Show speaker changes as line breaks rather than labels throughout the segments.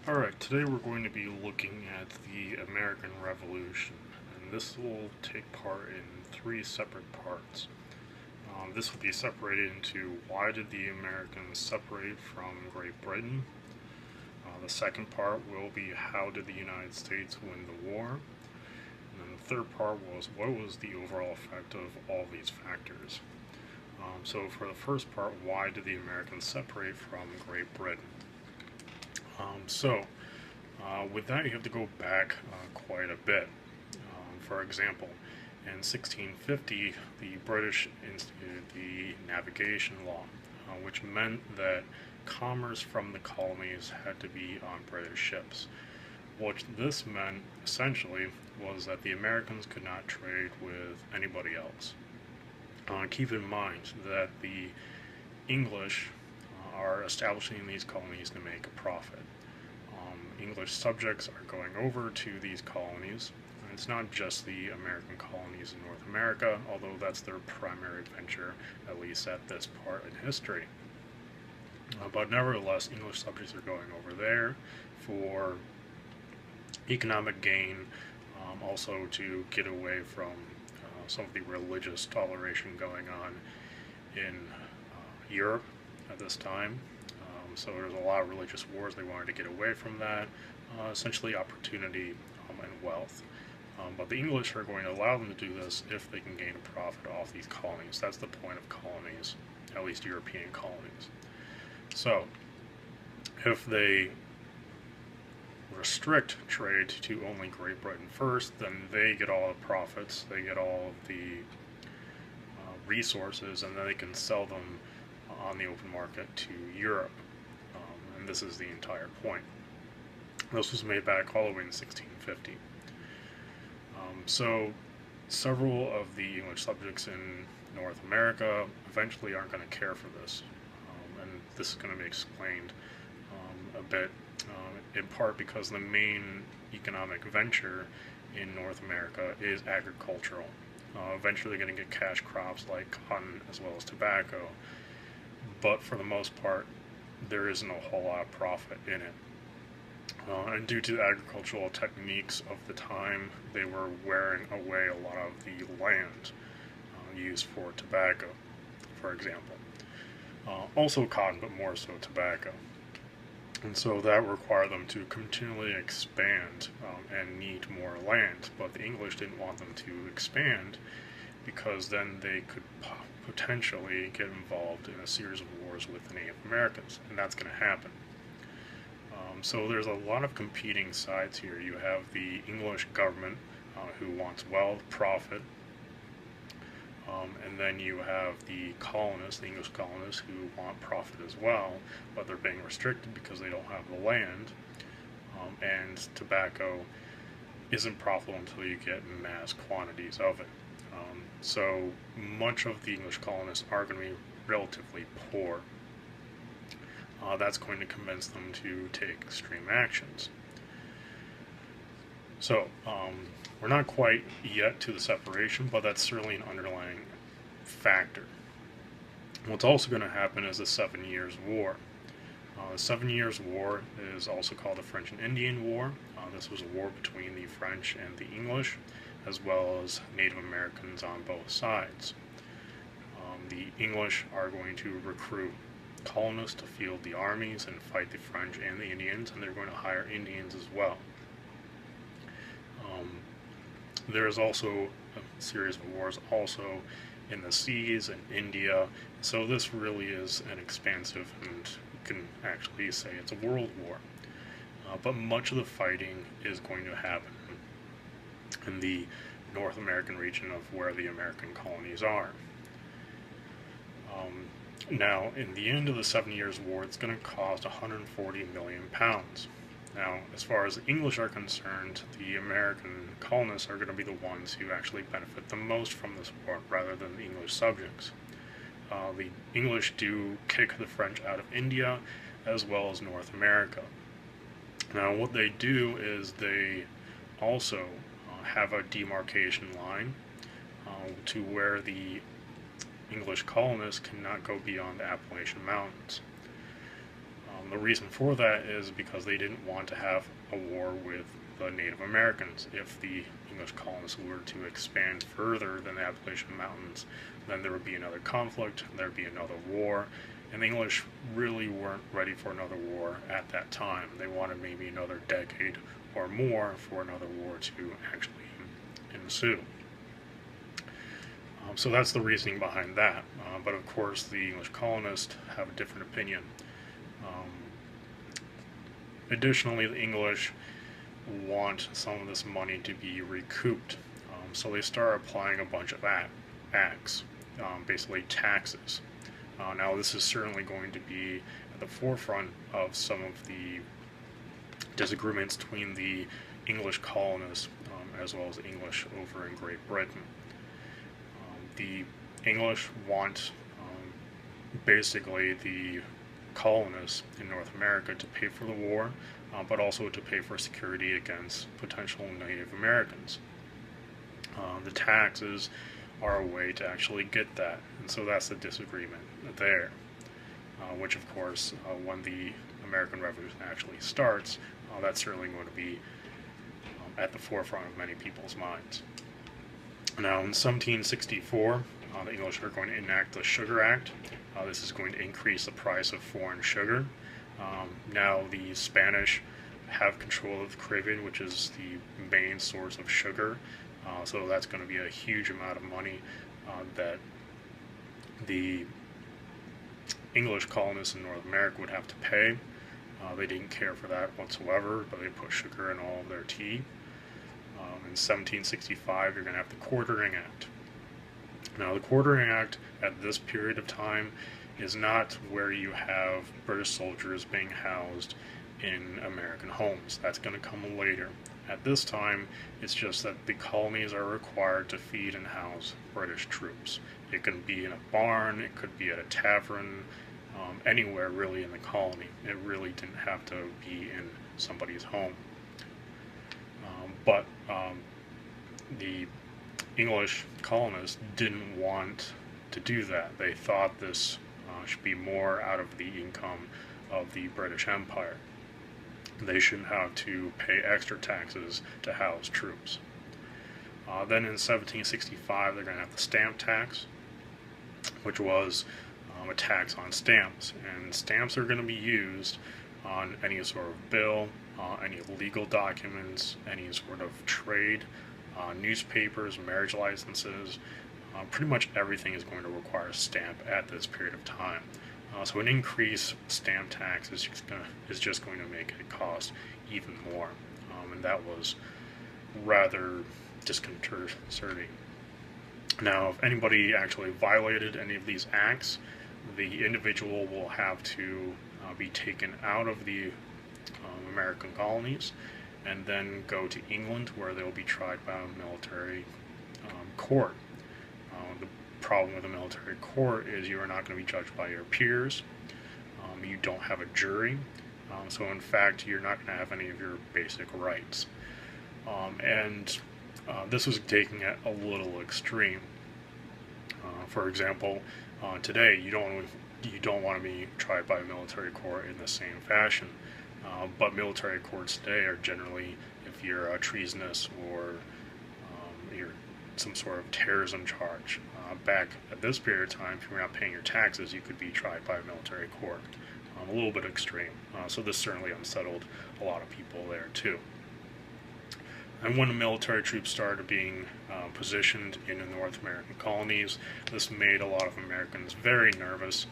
Alright, today we're going to be looking at the American Revolution, and this will take part in three separate parts. This will be separated into why did the Americans separate from Great Britain. The second part will be how did the United States win the war. And then the third part was what was the overall effect of all these factors. So for the first part, why did the Americans separate from Great Britain? With that, you have to go back quite a bit. For example, in 1650, the British instituted the Navigation Law, which meant that commerce from the colonies had to be on British ships. What this meant, essentially, was that the Americans could not trade with anybody else. Keep in mind that the English are establishing these colonies to make a profit. English subjects are going over to these colonies. It's not just the American colonies in North America, although that's their primary venture, at least at this part in history. But nevertheless, English subjects are going over there for economic gain, also to get away from some of the religious toleration going on in Europe at this time. So there's a lot of religious wars. They wanted to get away from that, essentially opportunity and wealth. But the English are going to allow them to do this if they can gain a profit off these colonies. That's the point of colonies, at least European colonies. So if they restrict trade to only Great Britain first, then they get all the profits, they get all of the resources, and then they can sell them on the open market to Europe. And this is the entire point. This was made back all the way in 1650. So several of the English subjects in North America eventually aren't going to care for this. And this is going to be explained a bit, in part because the main economic venture in North America is agricultural. Eventually they're going to get cash crops like cotton as well as tobacco, but for the most part there isn't a whole lot of profit in it. And due to the agricultural techniques of the time, they were wearing away a lot of the land used for tobacco, for example. Also cotton, but more so tobacco. And so that required them to continually expand and need more land. But the English didn't want them to expand because then they could potentially get involved in a series of wars with the Native Americans, and that's going to happen. So there's a lot of competing sides here. You have the English government who wants wealth, profit, and then you have the colonists, the English colonists, who want profit as well, but they're being restricted because they don't have the land, and tobacco isn't profitable until you get mass quantities of it. So much of the English colonists are going to be relatively poor. That's going to convince them to take extreme actions. So we're not quite yet to the separation, but that's certainly an underlying factor. What's also going to happen is the 7 Years' War. The 7 Years' War is also called the French and Indian War. This was a war between the French and the English, as well as Native Americans on both sides. The English are going to recruit colonists to field the armies and fight the French and the Indians, and they're going to hire Indians as well. There is also a series of wars also in the seas in India, so this really is an expansive, and you can actually say it's a world war. But much of the fighting is going to happen in the North American region of where the American colonies are. Now, in the end of the 7 Years' War, it's going to cost 140 million pounds. Now, as far as the English are concerned, the American colonists are going to be the ones who actually benefit the most from this war, rather than the English subjects. The English do kick the French out of India, as well as North America. Now, what they do is they also have a demarcation line to where the English colonists cannot go beyond the Appalachian Mountains. The reason for that is because they didn't want to have a war with the Native Americans. If the English colonists were to expand further than the Appalachian Mountains, then there would be another conflict, there would be another war, and the English really weren't ready for another war at that time. They wanted maybe another decade or more for another war to actually ensue. So that's the reasoning behind that. But of course, the English colonists have a different opinion. Additionally, the English want some of this money to be recouped. So they start applying a bunch of acts, basically taxes. Now, this is certainly going to be at the forefront of some of the disagreements between the English colonists as well as the English over in Great Britain. The English want basically the colonists in North America to pay for the war, but also to pay for security against potential Native Americans. The taxes are a way to actually get that, and so that's the disagreement there, which of course, when the American Revolution actually starts, that's certainly going to be at the forefront of many people's minds. Now, in 1764, the English are going to enact the Sugar Act. This is going to increase the price of foreign sugar. Now, the Spanish have control of the Caribbean, which is the main source of sugar. So that's going to be a huge amount of money that the English colonists in North America would have to pay. They didn't care for that whatsoever, but they put sugar in all of their tea. In 1765, you're going to have the Quartering Act. Now, the Quartering Act at this period of time is not where you have British soldiers being housed in American homes. That's going to come later. At this time, it's just that the colonies are required to feed and house British troops. It can be in a barn, it could be at a tavern, anywhere really in the colony. It really didn't have to be in somebody's home. But the English colonists didn't want to do that. They thought this should be more out of the income of the British Empire. They shouldn't have to pay extra taxes to house troops. Then in 1765, they're going to have the stamp tax, which was a tax on stamps. And stamps are going to be used on any sort of bill, any legal documents, any sort of trade, newspapers, marriage licenses. Pretty much everything is going to require a stamp at this period of time. So an increased stamp tax is just going to make it cost even more, and that was rather disconcerting. Now, if anybody actually violated any of these acts, the individual will have to be taken out of the American colonies and then go to England, where they'll be tried by a military court. The problem with a military court is you are not going to be judged by your peers. You don't have a jury, so in fact you're not going to have any of your basic rights. This was taking it a little extreme. For example, today you don't want to be tried by a military court in the same fashion, but military courts today are generally, if you're treasonous or you're some sort of terrorism charge. Back at this period of time, if you're not paying your taxes, you could be tried by a military court. A little bit extreme. So this certainly unsettled a lot of people there too. And when the military troops started being positioned in the North American colonies, this made a lot of Americans very nervous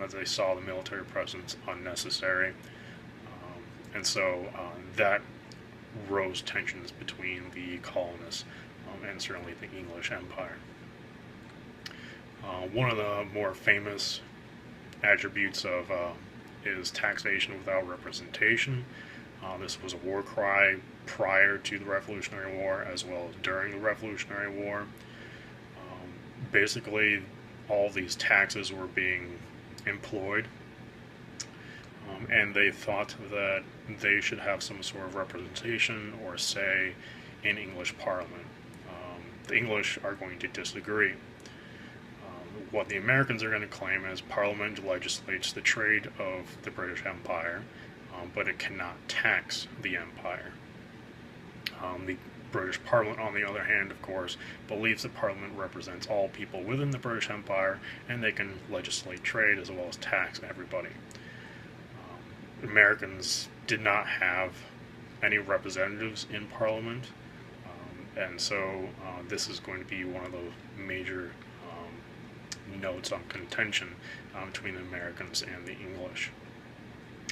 as they saw the military presence unnecessary. And so that rose tensions between the colonists and certainly the English Empire. One of the more famous attributes of is taxation without representation. This was a war cry prior to the Revolutionary War as well as during the Revolutionary War. Basically, all these taxes were being employed, and they thought that they should have some sort of representation or say in English Parliament. The English are going to disagree. what the Americans are going to claim is Parliament legislates the trade of the British Empire, but it cannot tax the empire. The British Parliament, on the other hand, of course, believes that Parliament represents all people within the British Empire, and they can legislate trade as well as tax everybody. Americans did not have any representatives in Parliament, and so this is going to be one of the major notes on contention between the Americans and the English.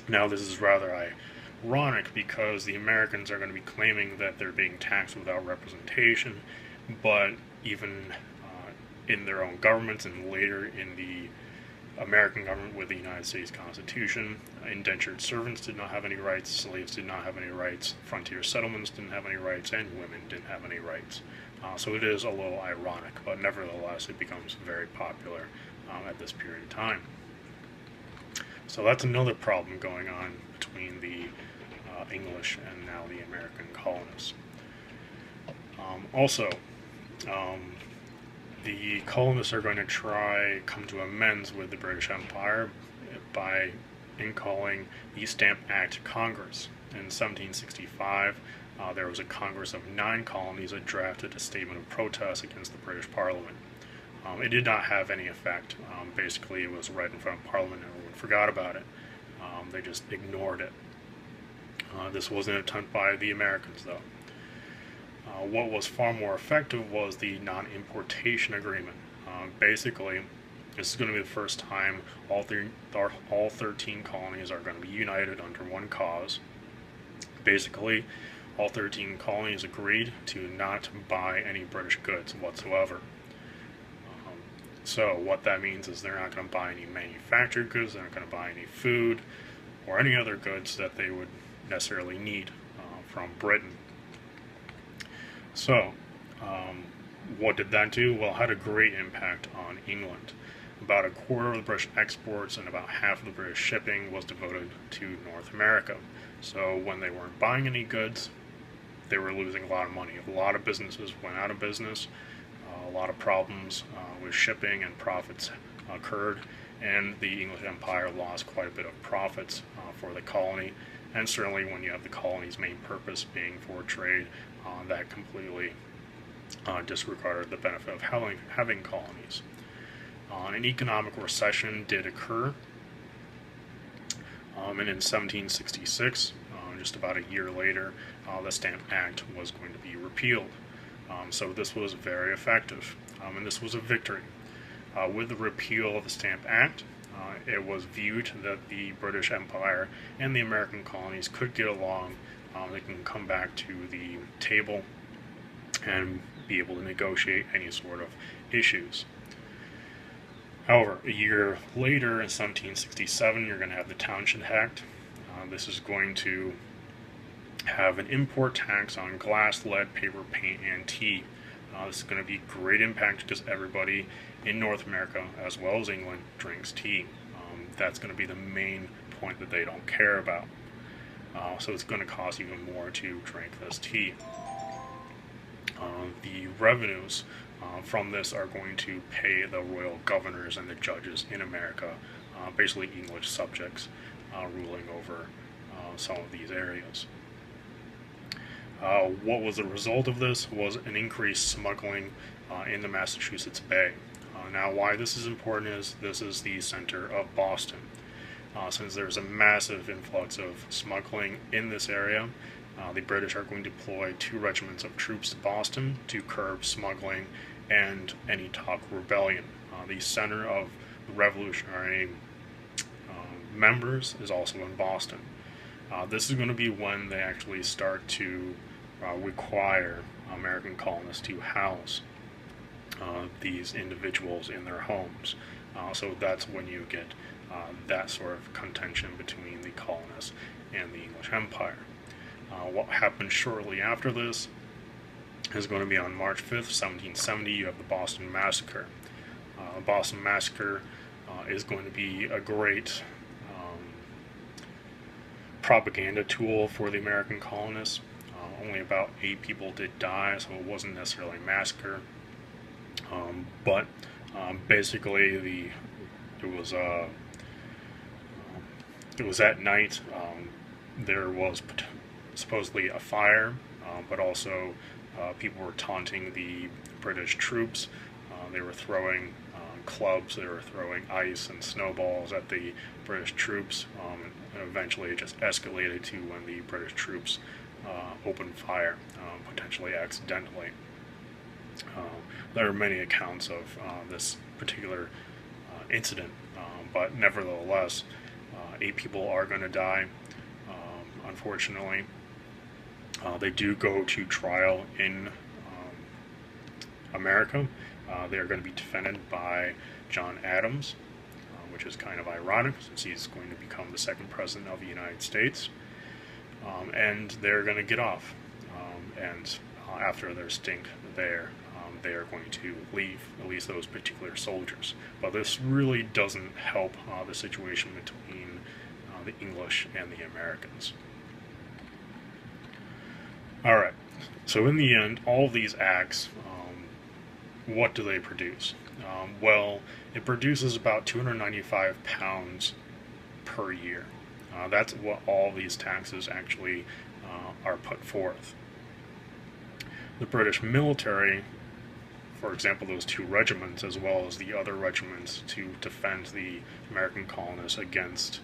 Now, this is rather ironic because the Americans are going to be claiming that they're being taxed without representation, but even in their own governments and later in the American government with the United States Constitution, indentured servants did not have any rights, slaves did not have any rights, frontier settlements didn't have any rights, and women didn't have any rights. So it is a little ironic, but nevertheless it becomes very popular at this period of time. So that's another problem going on between the English and now the American colonists. The colonists are going to try come to amends with the British Empire by calling the Stamp Act Congress. In 1765, there was a Congress of 9 colonies that drafted a statement of protest against the British Parliament. It did not have any effect. Basically, it was read in front of Parliament and everyone forgot about it. They just ignored it. This was an attempt by the Americans, though. What was far more effective was the non-importation agreement. Basically, this is going to be the first time all 13 colonies are going to be united under one cause. Basically, all 13 colonies agreed to not buy any British goods whatsoever. So what that means is they're not going to buy any manufactured goods, they're not going to buy any food, or any other goods that they would necessarily need from Britain. So, what did that do? Well, it had a great impact on England. About a quarter of the British exports and about half of the British shipping was devoted to North America. So when they weren't buying any goods, they were losing a lot of money. A lot of businesses went out of business. A lot of problems with shipping and profits occurred, and the English Empire lost quite a bit of profits for the colony. And certainly when you have the colony's main purpose being for trade, that completely disregarded the benefit of having colonies. An economic recession did occur, and in 1766, just about a year later, the Stamp Act was going to be repealed. So this was very effective, and this was a victory. With the repeal of the Stamp Act, it was viewed that the British Empire and the American colonies could get along. They can come back to the table and be able to negotiate any sort of issues. However, a year later, in 1767, you're going to have the Townshend Act. This is going to have an import tax on glass, lead, paper, paint, and tea. This is going to be great impact because everybody in North America, as well as England, drinks tea. That's going to be the main point that they don't care about. So it's going to cost even more to drink this tea. The revenues from this are going to pay the royal governors and the judges in America, basically English subjects, ruling over some of these areas. What was the result of this was an increased smuggling in the Massachusetts Bay. Now, why this is important is this is the center of Boston. Since there's a massive influx of smuggling in this area, the British are going to deploy 2 regiments of troops to Boston to curb smuggling and any top rebellion. The center of the revolutionary members is also in Boston. This is going to be when they actually start to require American colonists to house these individuals in their homes. So that's when you get that sort of contention between the colonists and the English Empire. What happened shortly after this is going to be on March 5th, 1770, you have the Boston Massacre. The Boston Massacre is going to be a great propaganda tool for the American colonists. Only about 8 people did die, so it wasn't necessarily a massacre. But Basically, it was uh, it was at night. There was supposedly a fire, but also people were taunting the British troops. They were throwing clubs, they were throwing ice and snowballs at the British troops, and eventually it just escalated to when the British troops opened fire, potentially accidentally. There are many accounts of this particular incident, but nevertheless, 8 people are going to die, unfortunately. They do go to trial in America. They are going to be defended by John Adams, which is kind of ironic since he's going to become the second president of the United States. And they're going to get off. And after their stint there, they are going to leave, at least those particular soldiers. But this really doesn't help the situation between the English and the Americans. Alright, so in the end, all of these acts, what do they produce? Well, it produces about 295 pounds per year. That's what all these taxes actually are put forth. The British military, for example, those 2 regiments, as well as the other regiments to defend the American colonists against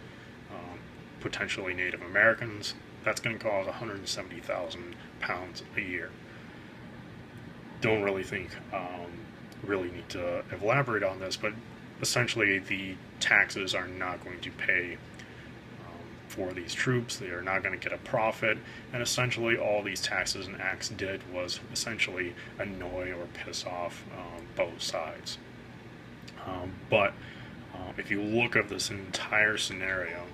potentially Native Americans, that's going to cost 170,000 pounds a year. Don't really think really need to elaborate on this, but essentially the taxes are not going to pay for these troops. They are not going to get a profit, and essentially all these taxes and acts did was essentially annoy or piss off both sides. But if you look at this entire scenario,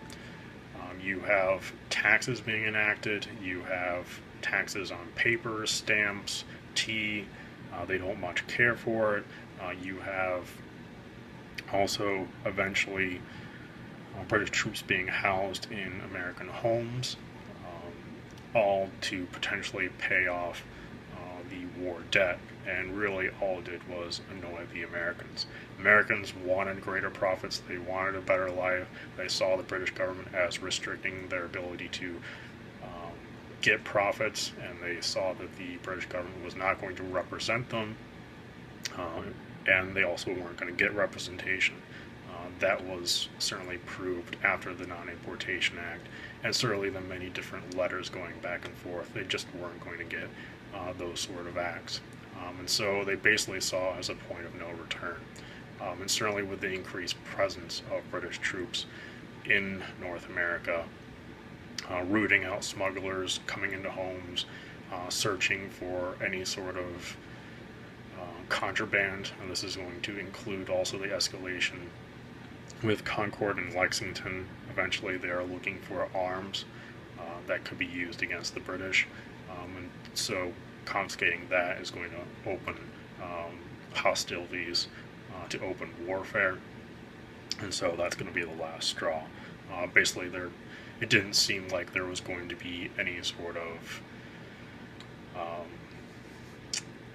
you have taxes being enacted, you have taxes on paper, stamps, tea. They don't much care for it. You have also eventually British troops being housed in American homes, all to potentially pay off the war debt. And really all it did was annoy the Americans. Americans wanted greater profits, they wanted a better life. They saw the British government as restricting their ability to get profits, and they saw that the British government was not going to represent them, and they also weren't going to get representation. That was certainly proved after the Non-Importation Act, and certainly the many different letters going back and forth. They just weren't going to get those sort of acts. And so they basically saw as a point of no return. And certainly with the increased presence of British troops in North America, rooting out smugglers, coming into homes, searching for any sort of contraband, and this is going to include also the escalation with Concord and Lexington. Eventually they are looking for arms that could be used against the British, and so confiscating that is going to open hostilities to open warfare, and so that's going to be the last straw. Basically, it didn't seem like there was going to be any sort of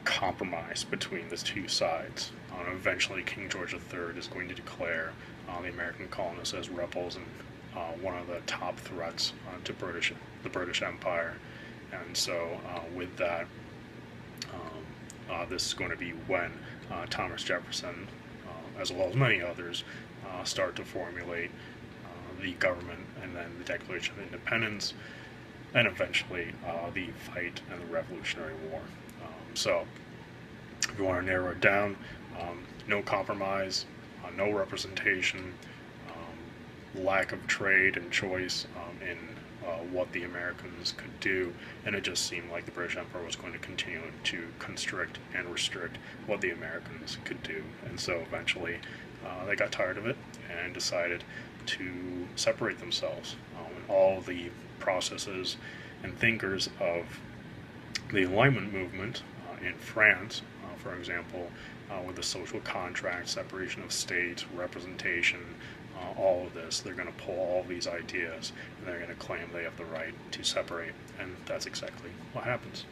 compromise between the 2 sides. Eventually, King George III is going to declare the American colonists as rebels and one of the top threats to the British Empire. And so, with that, this is going to be when Thomas Jefferson, as well as many others, start to formulate the government, and then the Declaration of Independence, and eventually the fight and the Revolutionary War. So, if you want to narrow it down, no compromise, no representation, lack of trade and choice in what the Americans could do, and it just seemed like the British Empire was going to continue to constrict and restrict what the Americans could do. And so eventually they got tired of it and decided to separate themselves. And all the processes and thinkers of the Enlightenment movement in France, for example, with the social contract, separation of states, representation, all of this, they're going to pull all of these ideas and they're going to claim they have the right to separate, and that's exactly what happens.